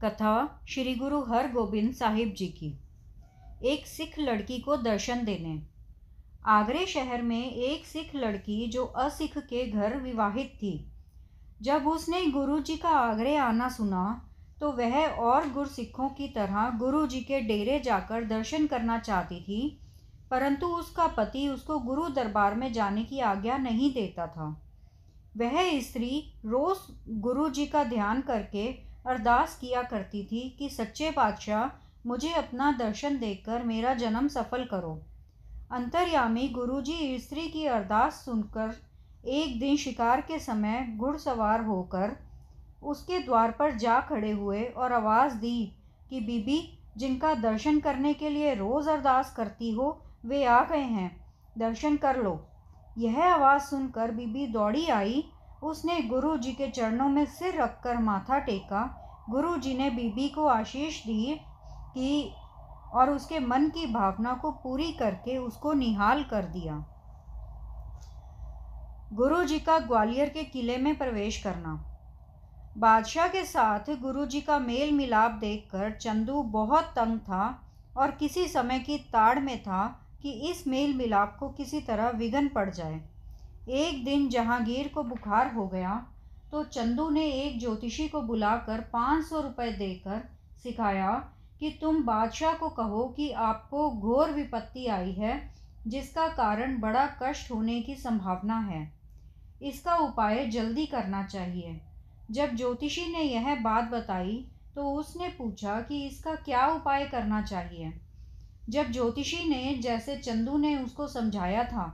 कथा श्री गुरु हरगोबिंद साहिब जी की। एक सिख लड़की को दर्शन देने। आगरे शहर में एक सिख लड़की जो असिख के घर विवाहित थी। जब उसने गुरु जी का आगरे आना सुना तो वह और गुरसिखों की तरह गुरु जी के डेरे जाकर दर्शन करना चाहती थी, परंतु उसका पति उसको गुरु दरबार में जाने की आज्ञा नहीं देता था। वह स्त्री रोज गुरु जी का ध्यान करके अरदास किया करती थी कि सच्चे पातशाह, मुझे अपना दर्शन देकर मेरा जन्म सफल करो। अंतर्यामी गुरुजी स्त्री की अरदास सुनकर एक दिन शिकार के समय घुड़सवार होकर उसके द्वार पर जा खड़े हुए और आवाज़ दी कि बीबी, जिनका दर्शन करने के लिए रोज़ अरदास करती हो वे आ गए हैं, दर्शन कर लो। यह आवाज़ सुनकर बीबी दौड़ी आई। उसने गुरु जी के चरणों में सिर रखकर माथा टेका। गुरु जी ने बीबी को आशीष दी कि और उसके मन की भावना को पूरी करके उसको निहाल कर दिया। गुरु जी का ग्वालियर के किले में प्रवेश करना। बादशाह के साथ गुरु जी का मेल मिलाप देखकर चंदू बहुत तंग था और किसी समय की ताड़ में था कि इस मेल मिलाप को किसी तरह विघ्न पड़ जाए। एक दिन जहांगीर को बुखार हो गया तो चंदू ने एक ज्योतिषी को बुलाकर 500 रुपये देकर सिखाया कि तुम बादशाह को कहो कि आपको घोर विपत्ति आई है, जिसका कारण बड़ा कष्ट होने की संभावना है। इसका उपाय जल्दी करना चाहिए। जब ज्योतिषी ने यह बात बताई तो उसने पूछा कि इसका क्या उपाय करना चाहिए। जब ज्योतिषी ने, जैसे चंदू ने उसको समझाया था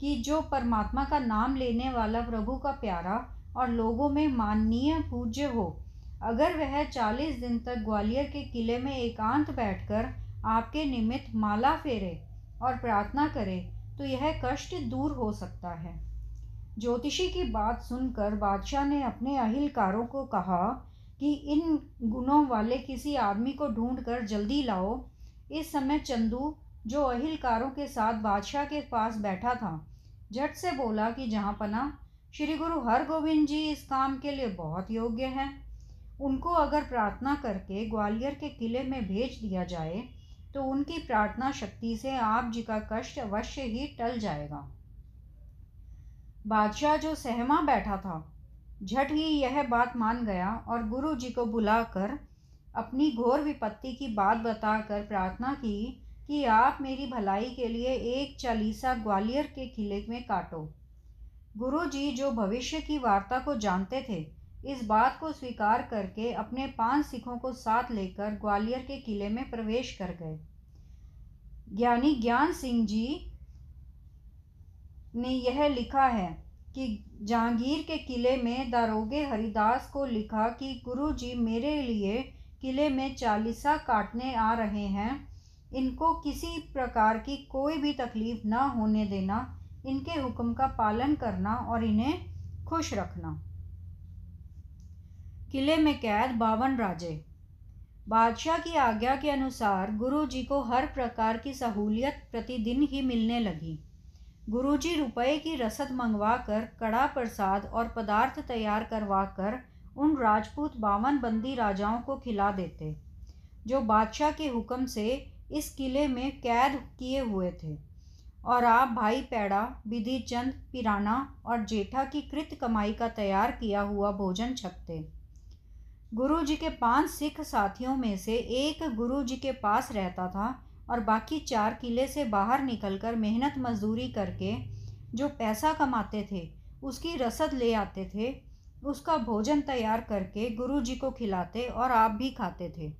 कि जो परमात्मा का नाम लेने वाला प्रभु का प्यारा और लोगों में माननीय पूज्य हो, अगर वह 40 दिन तक ग्वालियर के किले में एकांत बैठकर आपके निमित्त माला फेरे और प्रार्थना करे तो यह कष्ट दूर हो सकता है। ज्योतिषी की बात सुनकर बादशाह ने अपने अहिलकारों को कहा कि इन गुणों वाले किसी आदमी को ढूंढकर जल्दी लाओ। इस समय चंदू, जो अहिलकारों के साथ बादशाह के पास बैठा था, झट से बोला कि जहाँपनाह, श्री गुरु हरगोबिंद जी इस काम के लिए बहुत योग्य हैं। उनको अगर प्रार्थना करके ग्वालियर के किले में भेज दिया जाए तो उनकी प्रार्थना शक्ति से आप जी का कष्ट अवश्य ही टल जाएगा। बादशाह, जो सहमा बैठा था, झट ही यह बात मान गया और गुरु जी को बुलाकर अपनी घोर विपत्ति की बात बताकर प्रार्थना की कि आप मेरी भलाई के लिए एक चालीसा ग्वालियर के किले में काटो। गुरु जी, जो भविष्य की वार्ता को जानते थे, इस बात को स्वीकार करके अपने 5 सिखों को साथ लेकर ग्वालियर के किले में प्रवेश कर गए। ज्ञानी ज्ञान सिंह जी ने यह लिखा है कि जहांगीर के किले में दारोगे हरिदास को लिखा कि गुरु जी मेरे लिए किले में चालीसा काटने आ रहे हैं। इनको किसी प्रकार की कोई भी तकलीफ न होने देना, इनके हुक्म का पालन करना और इन्हें खुश रखना। किले में कैद 52 राजे। बादशाह की आज्ञा के अनुसार गुरु जी को हर प्रकार की सहूलियत प्रतिदिन ही मिलने लगी। गुरु जी रुपये की रसद मंगवा कर, कड़ा प्रसाद और पदार्थ तैयार करवा कर उन राजपूत 52 बंदी राजाओं को खिला देते जो बादशाह के हुक्म से इस किले में कैद किए हुए थे, और आप भाई पैड़ा, बिधि चंद, पिराना और जेठा की कृत कमाई का तैयार किया हुआ भोजन छकते। गुरु जी के 5 सिख साथियों में से एक गुरु जी के पास रहता था और बाकी 4 किले से बाहर निकलकर मेहनत मजदूरी करके जो पैसा कमाते थे उसकी रसद ले आते थे। उसका भोजन तैयार करके गुरु जी को खिलाते और आप भी खाते थे।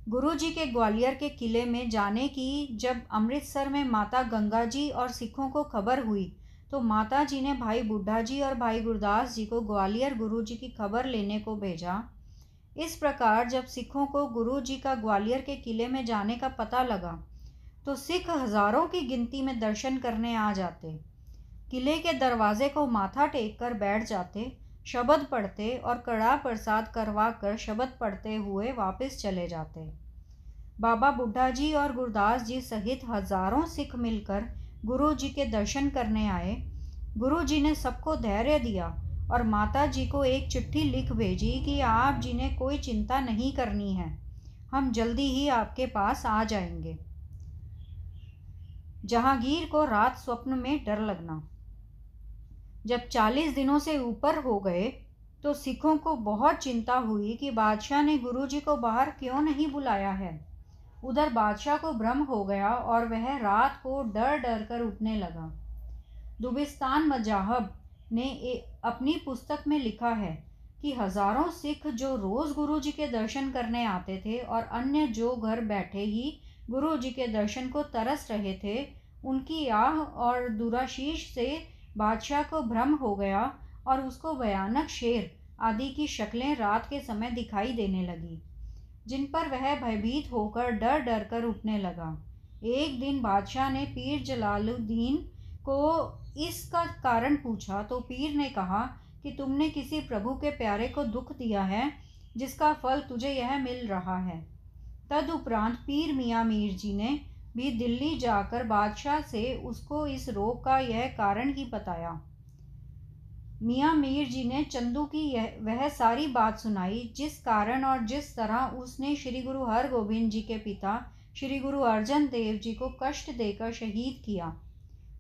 गुरु जी के ग्वालियर के किले में जाने की जब अमृतसर में माता गंगा जी और सिखों को खबर हुई तो माता जी ने भाई बुड्ढा जी और भाई गुरदास जी को ग्वालियर गुरु जी की खबर लेने को भेजा। इस प्रकार जब सिखों को गुरु जी का ग्वालियर के किले में जाने का पता लगा तो सिख हजारों की गिनती में दर्शन करने आ जाते। किले के दरवाजे को माथा टेक कर बैठ जाते, शब्द पढ़ते और कड़ा प्रसाद करवा कर शब्द पढ़ते हुए वापस चले जाते। बाबा बुड्ढा जी और गुरदास जी सहित हजारों सिख मिलकर गुरु जी के दर्शन करने आए। गुरु जी ने सबको धैर्य दिया और माता जी को एक चिट्ठी लिख भेजी कि आप जिन्हें कोई चिंता नहीं करनी है, हम जल्दी ही आपके पास आ जाएंगे। जहांगीर को रात स्वप्न में डर लगना। जब 40 दिनों से ऊपर हो गए तो सिखों को बहुत चिंता हुई कि बादशाह ने गुरुजी को बाहर क्यों नहीं बुलाया है। उधर बादशाह को भ्रम हो गया और वह रात को डर डर कर उठने लगा। दुबिस्तान मजाहब ने अपनी पुस्तक में लिखा है कि हजारों सिख जो रोज गुरुजी के दर्शन करने आते थे और अन्य जो घर बैठे ही गुरुजी के दर्शन को तरस रहे थे, उनकी आह और दुराशीष से बादशाह को भ्रम हो गया और उसको भयानक शेर आदि की शक्लें रात के समय दिखाई देने लगी, जिन पर वह भयभीत होकर डर डर कर उठने लगा। एक दिन बादशाह ने पीर जलालुद्दीन को इसका कारण पूछा तो पीर ने कहा कि तुमने किसी प्रभु के प्यारे को दुख दिया है, जिसका फल तुझे यह मिल रहा है। तदुपरांत पीर मियाँ मीर जी ने भी दिल्ली जाकर बादशाह से उसको इस रोग का यह कारण ही बताया। मियाँ मीर जी ने चंदू की वह सारी बात सुनाई, जिस कारण और जिस तरह उसने श्री गुरु हरगोबिंद जी के पिता श्री गुरु अर्जन देव जी को कष्ट देकर शहीद किया।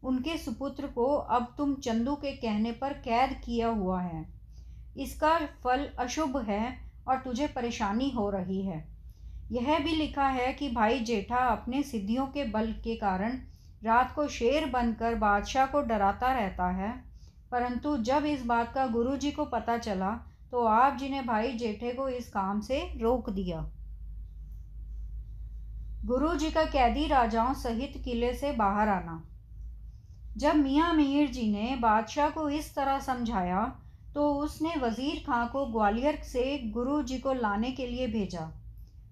उनके सुपुत्र को अब तुम चंदू के कहने पर कैद किया हुआ है। इसका फल अशुभ है और तुझे परेशानी हो रही है। यह भी लिखा है कि भाई जेठा अपने सिद्धियों के बल के कारण रात को शेर बनकर बादशाह को डराता रहता है, परंतु जब इस बात का गुरुजी को पता चला तो आप जी ने भाई जेठे को इस काम से रोक दिया। गुरुजी का कैदी राजाओं सहित किले से बाहर आना। जब मियाँ मीर जी ने बादशाह को इस तरह समझाया तो उसने वजीर खां को ग्वालियर से गुरुजी को लाने के लिए भेजा,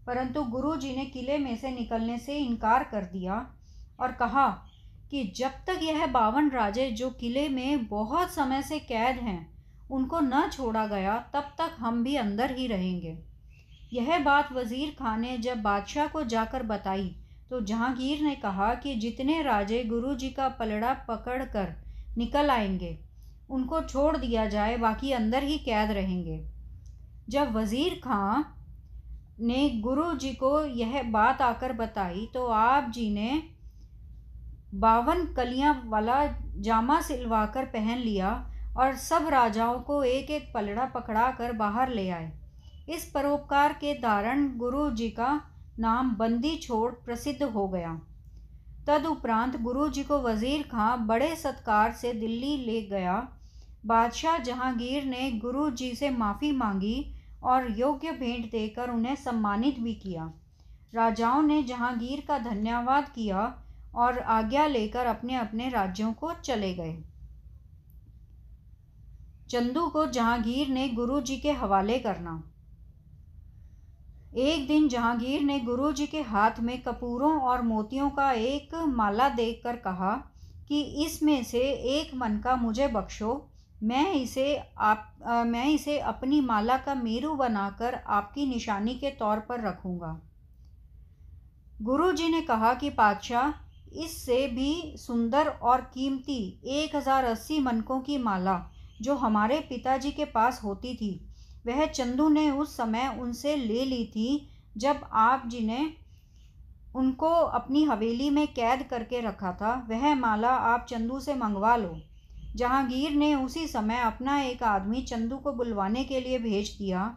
परंतु गुरुजी ने किले में से निकलने से इनकार कर दिया और कहा कि जब तक यह 52 राजे जो किले में बहुत समय से कैद हैं उनको न छोड़ा गया, तब तक हम भी अंदर ही रहेंगे। यह बात वजीर खान ने जब बादशाह को जाकर बताई तो जहांगीर ने कहा कि जितने राजे गुरुजी का पलड़ा पकड़ कर निकल आएंगे उनको छोड़ दिया जाए, बाकी अंदर ही कैद रहेंगे। जब वजीर खां ने गुरु जी को यह बात आकर बताई तो आप जी ने 52 कलियां वाला जामा सिलवाकर पहन लिया और सब राजाओं को एक एक पलड़ा पकड़ा कर बाहर ले आए। इस परोपकार के कारण गुरु जी का नाम बंदी छोड़ प्रसिद्ध हो गया। तदुपरांत गुरु जी को वजीर खां बड़े सत्कार से दिल्ली ले गया। बादशाह जहांगीर ने गुरु जी से माफ़ी मांगी और योग्य भेंट देकर उन्हें सम्मानित भी किया। राजाओं ने जहांगीर का धन्यवाद किया और आज्ञा लेकर अपने अपने राज्यों को चले गए। चंदू को जहांगीर ने गुरु जी के हवाले करना। एक दिन जहांगीर ने गुरु जी के हाथ में कपूरों और मोतियों का एक माला देखकर कहा कि इसमें से एक मन का मुझे बख्शो, मैं इसे अपनी माला का मेरू बनाकर आपकी निशानी के तौर पर रखूँगा। गुरु जी ने कहा कि पातशाह, इससे भी सुंदर और कीमती 1080 मनकों की माला जो हमारे पिताजी के पास होती थी, वह चंदू ने उस समय उनसे ले ली थी जब आप जी ने उनको अपनी हवेली में कैद करके रखा था। वह माला आप चंदू से मंगवा लो। जहांगीर ने उसी समय अपना एक आदमी चंदू को बुलवाने के लिए भेज दिया।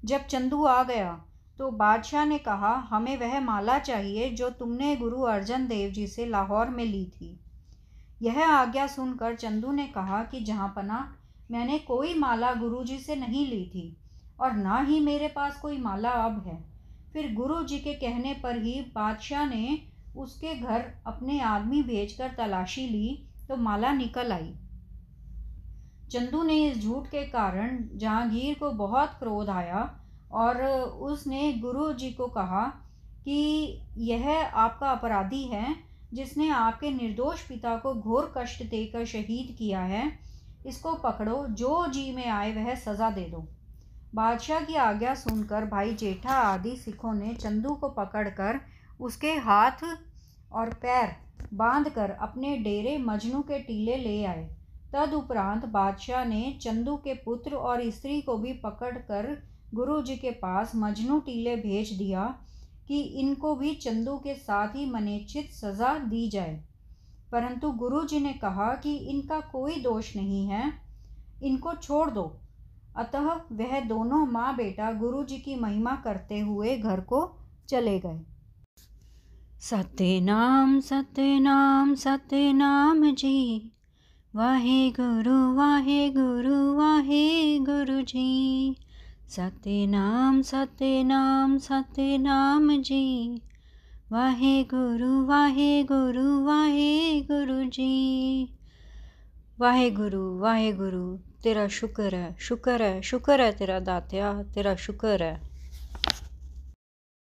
जब चंदू आ गया तो बादशाह ने कहा, हमें वह माला चाहिए जो तुमने गुरु अर्जन देव जी से लाहौर में ली थी। यह आज्ञा सुनकर चंदू ने कहा कि जहाँपना, मैंने कोई माला गुरुजी से नहीं ली थी और ना ही मेरे पास कोई माला अब है। फिर गुरुजी के कहने पर ही बादशाह ने उसके घर अपने आदमी भेजकर तलाशी ली तो माला निकल आई। चंदू ने इस झूठ के कारण जहांगीर को बहुत क्रोध आया और उसने गुरुजी को कहा कि यह आपका अपराधी है जिसने आपके निर्दोष पिता को घोर कष्ट देकर शहीद किया है। इसको पकड़ो, जो जी में आए वह सज़ा दे दो। बादशाह की आज्ञा सुनकर भाई जेठा आदि सिखों ने चंदू को पकड़कर उसके हाथ और पैर बांधकर अपने डेरे मजनू के टीले ले आए। तदुपरांत बादशाह ने चंदू के पुत्र और स्त्री को भी पकड़कर गुरु जी के पास मजनू टीले भेज दिया कि इनको भी चंदू के साथ ही मनेच्छित सज़ा दी जाए। परंतु गुरु जी ने कहा कि इनका कोई दोष नहीं है, इनको छोड़ दो। अतः वह दोनों माँ बेटा गुरु जी की महिमा करते हुए घर को चले गए। सतनाम सतनाम सतनाम जी, वाहे गुरु जी। सतनाम सतनाम सतनाम जी, वाहे गुरु जी। वाहे गुरु तेरा शुक्र है, शुक्र है, शुक्र है तेरा दात्या, तेरा शुक्र है।